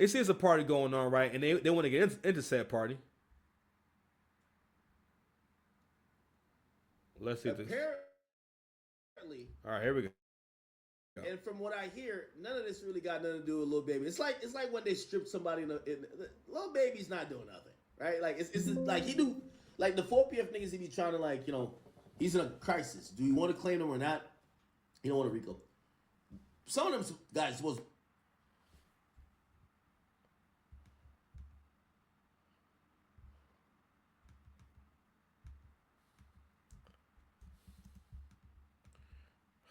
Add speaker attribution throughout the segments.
Speaker 1: They see it's a party going on, right? And they want to get into said party. Let's see this.
Speaker 2: Apparently,
Speaker 1: All right, here we go.
Speaker 2: and from what I hear, none of this really got nothing to do with Lil Baby. It's like when they strip somebody Lil Baby's not doing nothing, right? Like it's like he do like the 4PF niggas he be trying to like he's in a crisis. Do you want to claim him or not? He don't want to Rico. Some of them guys was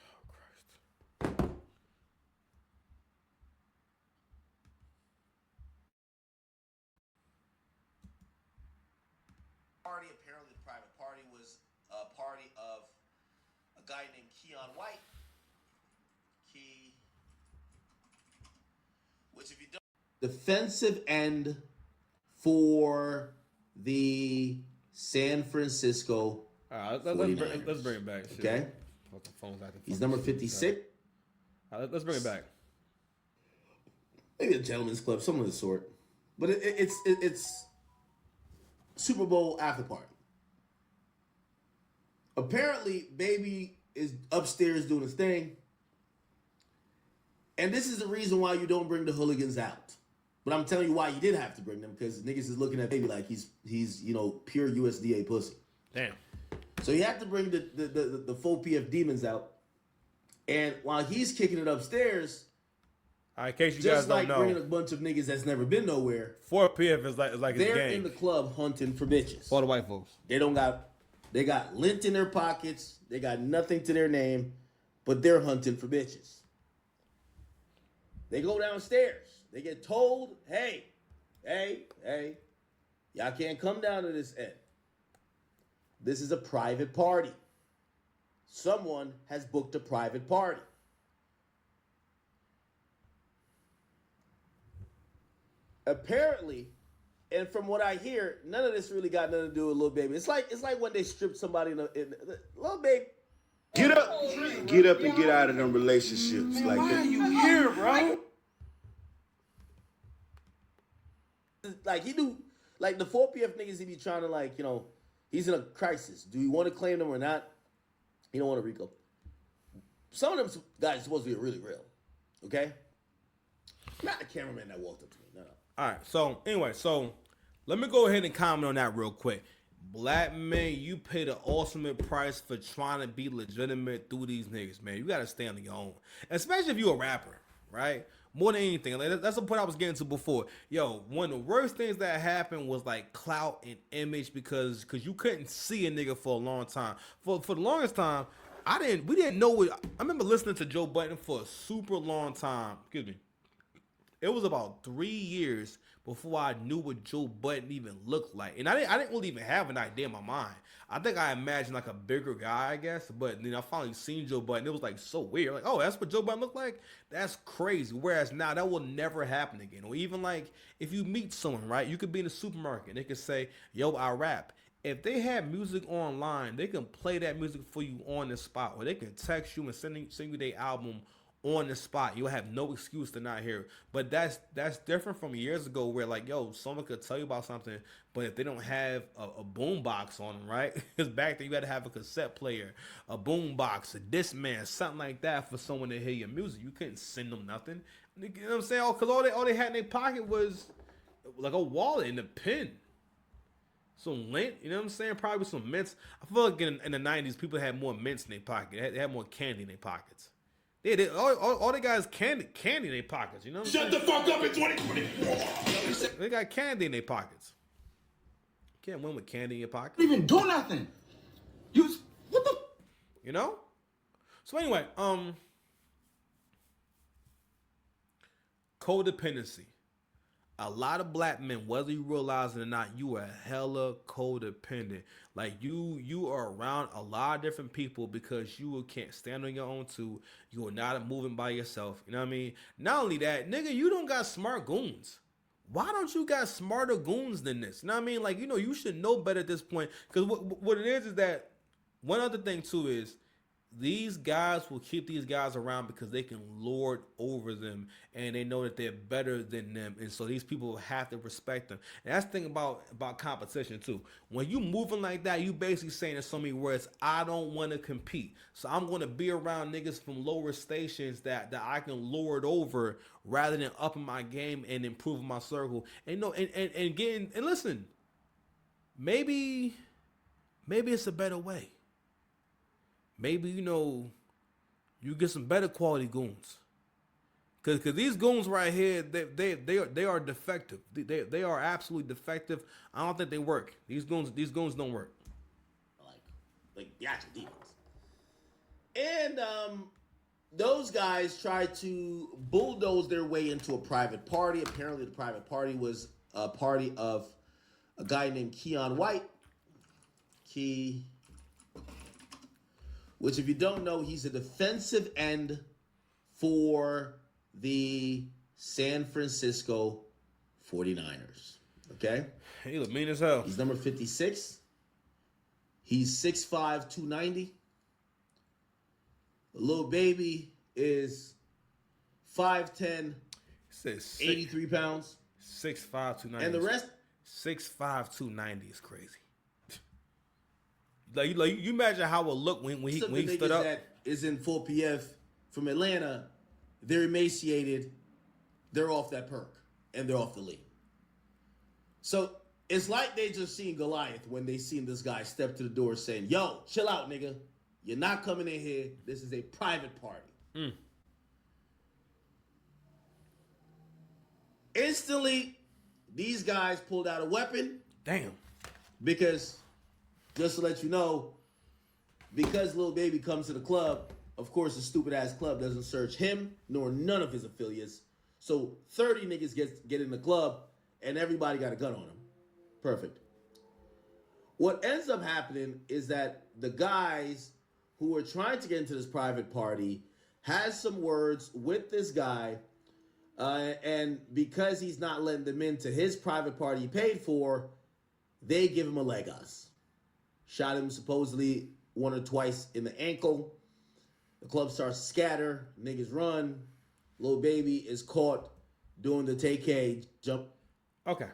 Speaker 1: Oh Christ.
Speaker 2: party. Apparently, the private party was a party of a guy named Keion White. Key, which if you don't, defensive end for the San Francisco
Speaker 1: All right,
Speaker 2: 49ers.
Speaker 1: let's bring it back. Shit.
Speaker 2: Okay,
Speaker 1: The phone's acting
Speaker 2: he's
Speaker 1: funny.
Speaker 2: number 56.
Speaker 1: All right, let's bring it back.
Speaker 2: Maybe a gentleman's club, something of the sort. But it's Super Bowl after party. Apparently, Baby is upstairs doing his thing. And this is the reason why you don't bring the hooligans out. But I'm telling you why you did have to bring them, because niggas is looking at Baby like he's pure USDA pussy.
Speaker 1: Damn.
Speaker 2: So you have to bring the full PF demons out. And while he's kicking it upstairs,
Speaker 1: All right, in case you
Speaker 2: just
Speaker 1: guys
Speaker 2: like
Speaker 1: don't
Speaker 2: bringing a
Speaker 1: know,
Speaker 2: bunch of niggas that's never been nowhere,
Speaker 1: 4PF is like his
Speaker 2: they're
Speaker 1: gang.
Speaker 2: in the club hunting for bitches.
Speaker 1: For the white folks.
Speaker 2: They got lint in their pockets. They got nothing to their name, but they're hunting for bitches. They go downstairs. They get told, hey, y'all can't come down to this end. This is a private party. Someone has booked a private party. Apparently, and from what I hear, none of this really got nothing to do with Lil Baby. It's like when they strip somebody in Lil Baby.
Speaker 3: Get up and get out of them relationships.
Speaker 4: Man,
Speaker 3: like
Speaker 4: why
Speaker 3: that.
Speaker 4: are you here, bro?
Speaker 2: Like he do, like the 4PF niggas he be trying to he's in a crisis. Do you want to claim him or not? He don't want to Rico. Some of them guys supposed to be really real, okay? Not the cameraman that walked up to me. No.
Speaker 1: All right. So anyway, let me go ahead and comment on that real quick. Black men, you pay the ultimate price for trying to be legitimate through these niggas, man. You gotta stand on your own, especially if you're a rapper, right? More than anything, like, that's the point I was getting to before. Yo, one of the worst things that happened was like clout and image because you couldn't see a nigga for a long time. For the longest time, we didn't know what. I remember listening to Joe Budden for a super long time. Excuse me. It was about 3 years before I knew what Joe Budden even looked like. And I didn't really even have an idea in my mind. I think I imagined like a bigger guy, I guess. But then I finally seen Joe Budden. It was like so weird. Like, oh, that's what Joe Budden looked like? That's crazy. Whereas now that will never happen again. Or even like if you meet someone, right? You could be in the supermarket. They could say, yo, I rap. If they have music online, they can play that music for you on the spot. Or they can text you and send you their album on the spot. You'll have no excuse to not hear it. But that's different from years ago where like, yo, someone could tell you about something, but if they don't have a boom box on them, right? Because back then you had to have a cassette player, a boom box, a Discman, something like that for someone to hear your music. You couldn't send them nothing. You know what I'm saying? Because all they had in their pocket was like a wallet and a pen. Some lint, you know what I'm saying? Probably some mints. I feel like in the 90s, people had more mints in their pocket. They had more candy in their pockets. All they got is candy in their pockets, you know what I'm saying?
Speaker 4: Shut the fuck up in 2020.
Speaker 1: They got candy in their pockets. Can't win with candy in your pocket.
Speaker 4: You didn't even do nothing. What the?
Speaker 1: You know? So anyway, codependency. A lot of black men, whether you realize it or not, you are hella codependent. Like you are around a lot of different people because you can't stand on your own too. You are not moving by yourself. You know what I mean? Not only that, nigga, you don't got smart goons. Why don't you got smarter goons than this? You know what I mean? Like, you should know better at this point. Because what it is that one other thing too is these guys will keep these guys around because they can lord over them and they know that they're better than them, and so these people have to respect them. And that's the thing about competition too. When you moving like that, you basically saying in so many words, I don't want to compete, so I'm going to be around niggas from lower stations that I can lord over rather than upping my game and improving my circle. And no, and getting, and listen, maybe it's a better way. Maybe, you get some better quality goons. Cause these goons right here, they are defective. They are absolutely defective. I don't think they work. These goons don't work.
Speaker 2: Like the actual demons. And those guys tried to bulldoze their way into a private party. Apparently, the private party was a party of a guy named Keion White. Which, if you don't know, he's a defensive end for the San Francisco 49ers. Okay?
Speaker 1: He look mean as hell.
Speaker 2: He's number 56. He's 6'5", 290. The little baby is 5'10", 83 pounds.
Speaker 1: 6'5", 290.
Speaker 2: And the rest?
Speaker 1: 6'5", 290 is crazy. Like you imagine how it would look when he stood up.
Speaker 2: That is in full PF from Atlanta, they're emaciated, they're off that perk, and they're off the league. So it's like they just seen Goliath when they seen this guy step to the door saying, yo, chill out, nigga. You're not coming in here. This is a private party. Instantly, these guys pulled out a weapon.
Speaker 1: Damn.
Speaker 2: Because, just to let you know, because Lil Baby comes to the club, of course, the stupid-ass club doesn't search him nor none of his affiliates. So 30 niggas get in the club, and everybody got a gun on him. Perfect. What ends up happening is that the guys who are trying to get into this private party has some words with this guy, and because he's not letting them into his private party he paid for, they give him a leg us. Shot him supposedly one or twice in the ankle. The club starts to scatter. Niggas run. Lil Baby is caught doing the TK jump.
Speaker 1: Okay.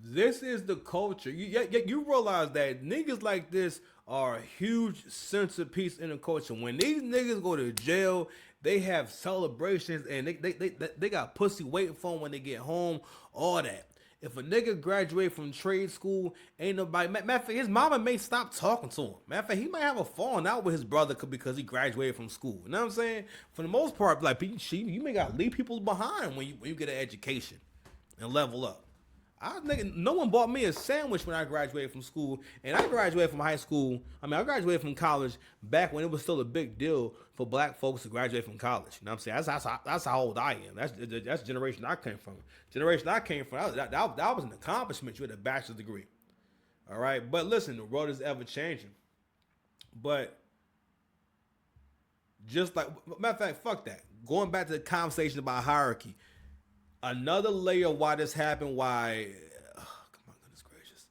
Speaker 1: This is the culture. You realize that niggas like this are a huge centerpiece in the culture. When these niggas go to jail, they have celebrations and they got pussy waiting for them when they get home. All that. If a nigga graduate from trade school, ain't nobody. Matter of fact, his mama may stop talking to him. Matter of fact, he might have a falling out with his brother because he graduated from school. You know what I'm saying? For the most part, like you may gotta leave people behind when you get an education and level up. No one bought me a sandwich when I graduated from school, and I graduated from high school. I graduated from college back when it was still a big deal for black folks to graduate from college. You know what I'm saying? That's how old I am. That's the generation I came from. That was an accomplishment. You had a bachelor's degree. All right, but listen, the world is ever changing. But just like, matter of fact, fuck that. Going back to the conversation about hierarchy. Another layer of why this happened, come on, goodness gracious.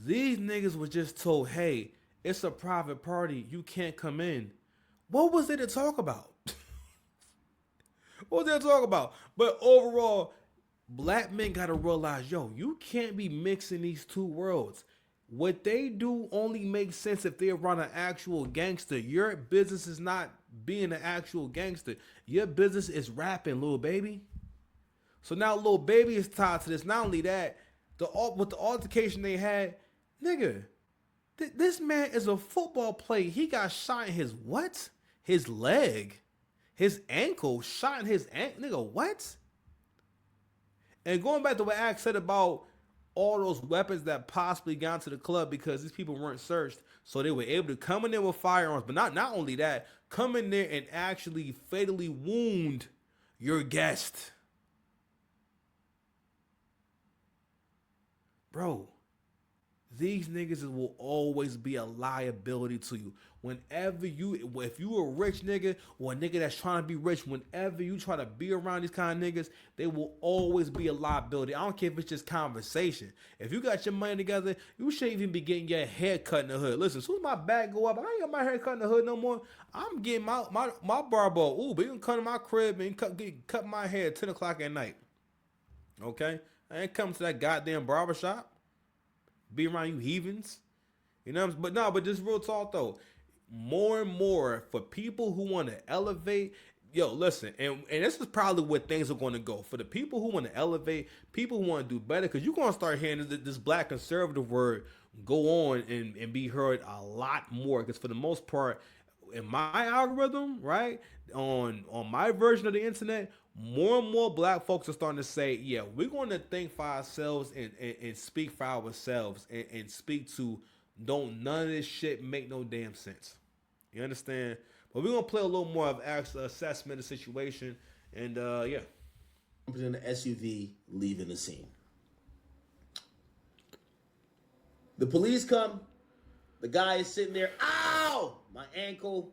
Speaker 1: These niggas were just told, hey, it's a private party, you can't come in. What was there to talk about? What was there to talk about? But overall, black men gotta realize, you can't be mixing these two worlds. What they do only makes sense if they're around an actual gangster. Your business is not being an actual gangster. Your business is rapping, Lil Baby. So now Lil Baby is tied to this. Not only that, with the altercation they had, nigga, this man is a football player. He got shot in his what? His leg. His ankle. Shot in his ankle. Nigga, what? And going back to what Axe said about all those weapons that possibly got into the club because these people weren't searched, so they were able to come in there with firearms. But not only that, come in there and actually fatally wound your guest. Bro, these niggas will always be a liability to you. Whenever you, if you a rich nigga or a nigga that's trying to be rich, whenever you try to be around these kind of niggas, they will always be a liability. I don't care if it's just conversation. If you got your money together, you shouldn't even be getting your hair cut in the hood. Listen, as soon as my back go up, I ain't got my hair cut in the hood no more. I'm getting my barber. Ooh, but you can come to my crib and cut my hair at 10 o'clock at night. Okay? I ain't coming to that goddamn barber shop. Be around you heathens. You know what I'm saying? But just real talk though. More and more for people who want to elevate. Yo, listen, and this is probably where things are going to go. For the people who want to elevate, people who want to do better, because you're going to start hearing this black conservative word go on and be heard a lot more. Because for the most part, in my algorithm, right, on my version of the internet, more and more black folks are starting to say, yeah, we're going to think for ourselves and speak for ourselves and speak to don't none of this shit make no damn sense. You understand? But we're going to play a little more of actual assessment of the situation. And, yeah.
Speaker 2: In the SUV, leaving the scene. The police come. The guy is sitting there. Ow! My ankle.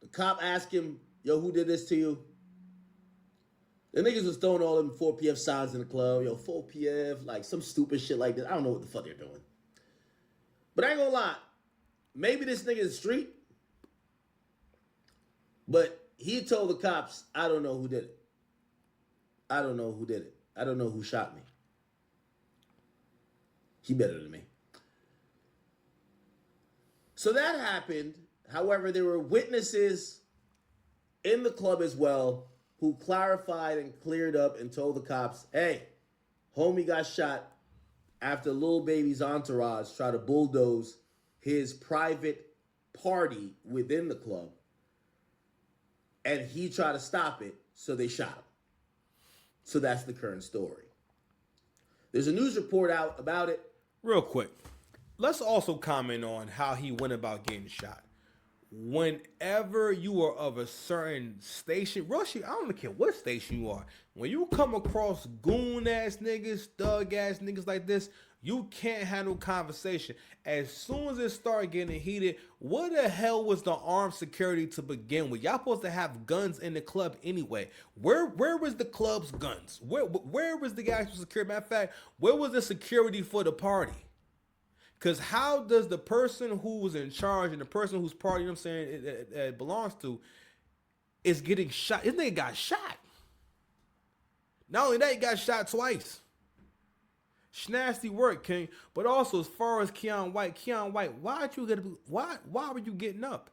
Speaker 2: The cop asked him, yo, who did this to you? The niggas was throwing all them 4PF signs in the club. Yo, 4PF, like some stupid shit like that. I don't know what the fuck they're doing. But I ain't gonna lie. Maybe this nigga is street. But he told the cops, I don't know who did it. I don't know who did it. I don't know who shot me. He better than me. So that happened. However, there were witnesses in the club as well who clarified and cleared up and told the cops, hey, homie got shot after Lil Baby's entourage tried to bulldoze his private party within the club. And he tried to stop it, so they shot him. So that's the current story. There's a news report out about it.
Speaker 1: Real quick, let's also comment on how he went about getting shot. Whenever you are of a certain station, Rushy, I don't care what station you are. When you come across goon ass niggas, thug ass niggas like this, you can't handle conversation. As soon as it started getting heated, what the hell was the armed security to begin with? Y'all supposed to have guns in the club anyway. Where was the club's guns? Where was the actual security? Matter of fact, where was the security for the party? Because how does the person who was in charge and the person whose party, you know what I'm saying, it belongs to, is getting shot? This nigga got shot. Not only that, he got shot twice. Nasty work, King. But also, as far as Keion White, why were you getting up?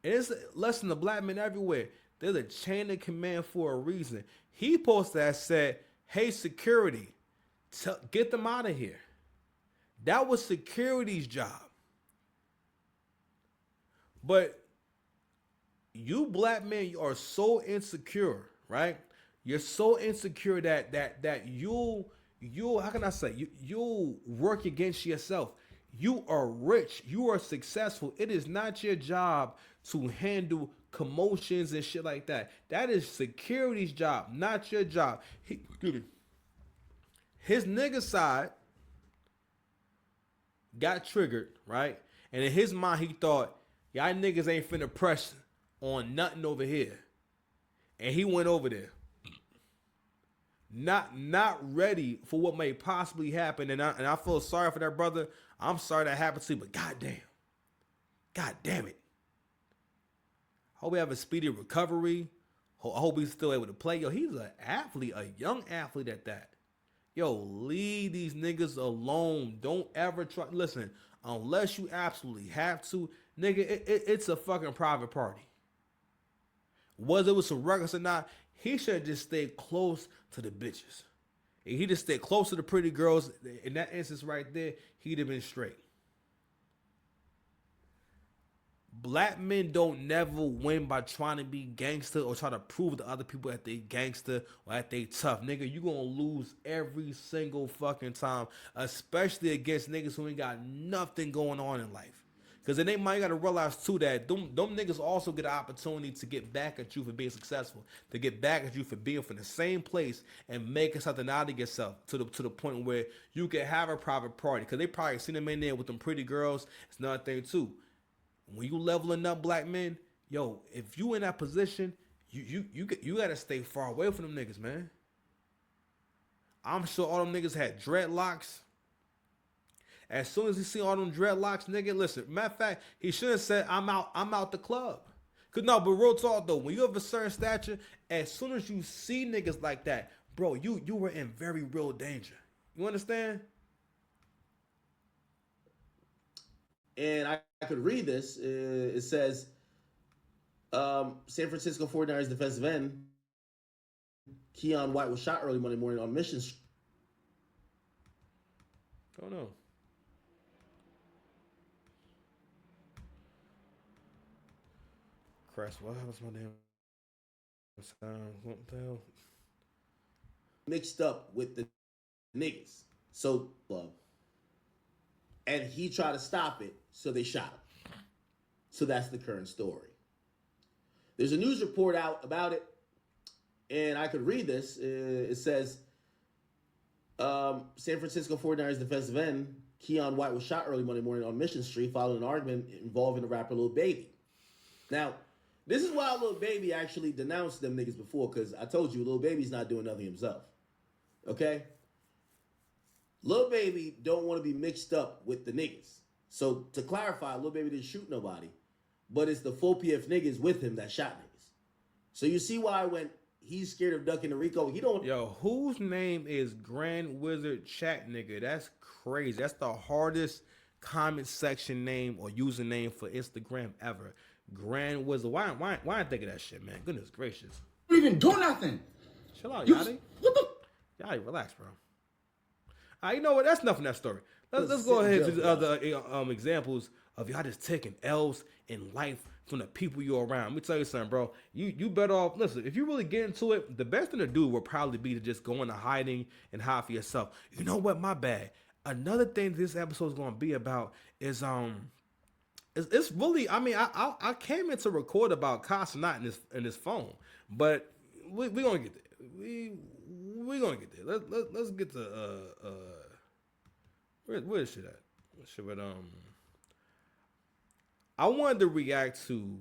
Speaker 1: And it's a lesson to black men everywhere. There's a chain of command for a reason. He supposed to have said, hey, security, get them out of here. That was security's job. But you black men are so insecure, right? You're so insecure that you'll how can I say, you'll work against yourself. You are rich. You are successful. It is not your job to handle commotions and shit like that. That is security's job, not your job. His nigga side got triggered, right? And in his mind, he thought, y'all niggas ain't finna press on nothing over here. And he went over there. Not ready for what may possibly happen. And I feel sorry for that brother. I'm sorry that happened to you, but God damn it. Hope we have a speedy recovery. I hope he's still able to play. Yo, he's an athlete, a young athlete at that. Yo, leave these niggas alone. Don't ever try. Listen, unless you absolutely have to, nigga, it's a fucking private party. Whether it was some records or not, he should have just stayed close to the bitches. If he just stayed close to the pretty girls, in that instance right there, he'd have been straight. Black men don't never win by trying to be gangster or try to prove to other people that they gangster or that they tough. Nigga, you gonna lose every single fucking time, especially against niggas who ain't got nothing going on in life. Because then they might got to realize too that them niggas also get an opportunity to get back at you for being successful, to get back at you for being from the same place and making something out of yourself to the point where you can have a private party. Because they probably seen them in there with them pretty girls. It's another thing too. When you leveling up, black men, yo, if you in that position, you gotta stay far away from them niggas, man. I'm sure all them niggas had dreadlocks. As soon as he see all them dreadlocks, nigga, listen. Matter of fact, he should have said, I'm out the club. Cause no, but real talk though, when you have a certain stature, as soon as you see niggas like that, bro, you were in very real danger. You understand?
Speaker 2: And I could read this. It says, San Francisco 49ers defensive end Keion White was shot early Monday morning on Mission Street.
Speaker 1: Don't know. Christ, what happens my damn sound? What the hell?
Speaker 2: Mixed up with the niggas. So, and he tried to stop it, so they shot him. So that's the current story. There's a news report out about it, and I could read this. It says, San Francisco 49ers defensive end Keion White was shot early Monday morning on Mission Street following an argument involving the rapper Lil Baby. Now, this is why Lil Baby actually denounced them niggas before, because I told you Lil Baby's not doing nothing himself. Okay? Lil Baby don't want to be mixed up with the niggas. So to clarify, Lil Baby didn't shoot nobody, but it's the 4PF niggas with him that shot niggas. So you see why when he's scared of ducking the Rico, he don't.
Speaker 1: Yo, whose name is Grand Wizard Chat nigga? That's crazy. That's the hardest comment section name or username for Instagram ever. Grand Wizard. Why I think of that shit, man? Goodness gracious.
Speaker 4: You didn't even do nothing.
Speaker 1: Chill out,
Speaker 4: You,
Speaker 1: Yachty.
Speaker 4: what the?
Speaker 1: Yachty, relax, bro. You know what? That's enough in that story. Let's go ahead to the other examples of y'all just taking L's in life from the people you're around. Let me tell you something, bro. You better off, listen, if you really get into it, the best thing to do would probably be to just go into hiding and hide for yourself. You know what? My bad. Another thing this episode is going to be about is, it's really, I mean, I came in to record about Casa not in this phone, but we're going to get there. We're going to get there. Let's get to, where is shit at? I wanted to react to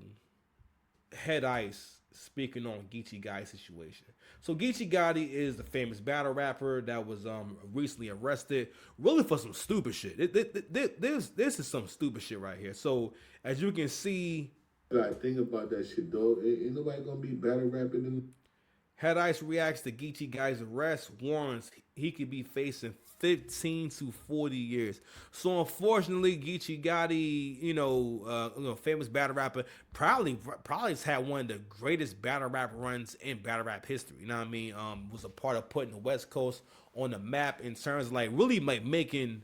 Speaker 1: Head Ice speaking on Geechee Guy's situation. So Geechee Gotti is the famous battle rapper that was recently arrested, really for some stupid shit. This is some stupid shit right here. So as you can see,
Speaker 3: Like, think about that shit, though. Ain't nobody gonna be battle rapping in.
Speaker 1: Head Ice reacts to Geechee Guy's arrest, warns he could be facing 15 to 40 years. So unfortunately, Geechee Gotti, famous battle rapper, probably has had one of the greatest battle rap runs in battle rap history. You know what I mean? Was a part of putting the West Coast on the map in terms of like really like making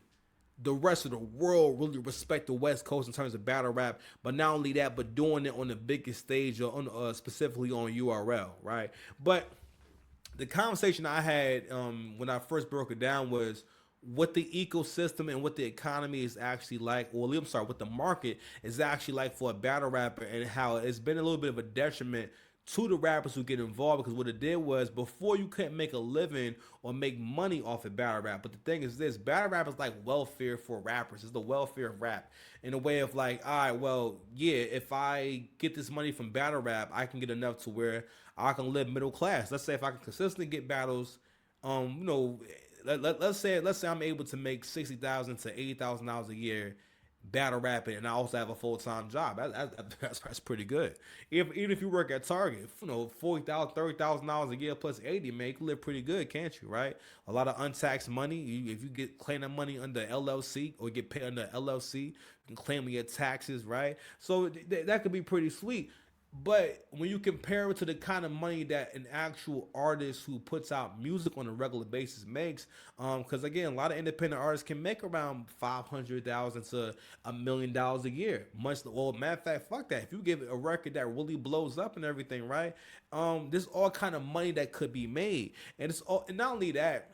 Speaker 1: the rest of the world really respect the West Coast in terms of battle rap, but not only that, but doing it on the biggest stage or on, specifically on URL, right? But the conversation I had when I first broke it down was what the ecosystem and what the economy is actually like, or I'm sorry, what the market is actually like for a battle rapper, and how it's been a little bit of a detriment to the rappers who get involved, because what it did was before you couldn't make a living or make money off of battle rap. But the thing is this, battle rap is like welfare for rappers. It's the welfare of rap in a way of like, all right, well, yeah, if I get this money from battle rap, I can get enough to where I can live middle class. Let's say if I can consistently get battles, let's say I'm able to make $60,000 to $80,000 a year battle rapping, and I also have a full-time job. That's pretty good. Even if you work at Target, $40,000, $30,000 a year plus 80, man, you can live pretty good, can't you? Right? A lot of untaxed money. If you claim that money under LLC or get paid under LLC, you can claim your taxes, right? So that could be pretty sweet. But when you compare it to the kind of money that an actual artist who puts out music on a regular basis makes, because again, a lot of independent artists can make around $500,000 to $1 million a year. Matter of fact, fuck that. If you give a record that really blows up and everything, right? There's all kind of money that could be made, and and not only that.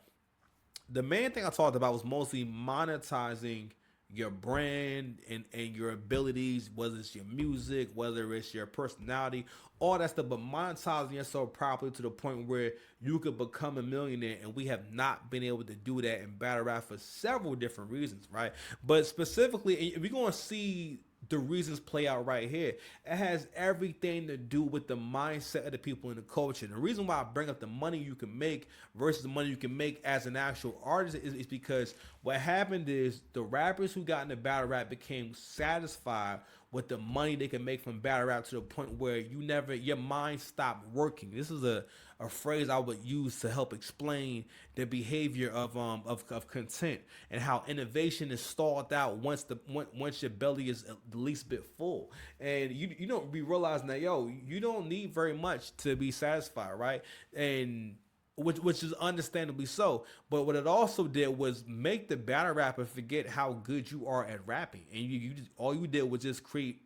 Speaker 1: The main thing I talked about was mostly monetizing your brand and your abilities, whether it's your music, whether it's your personality, all that stuff, but monetizing yourself properly to the point where you could become a millionaire. And we have not been able to do that in battle rap for several different reasons, right? But specifically, if we're going to see the reasons play out right here, it has everything to do with the mindset of the people in the culture. The reason why I bring up the money you can make versus the money you can make as an actual artist is because what happened is the rappers who got into battle rap became satisfied with the money they can make from battle rap to the point where your mind stopped working. This is a phrase I would use to help explain the behavior of content and how innovation is stalled out once your belly is the least bit full. And you don't be realizing that, you don't need very much to be satisfied, right? And which is understandably so. But what it also did was make the battle rapper forget how good you are at rapping, and you just, all you did was just create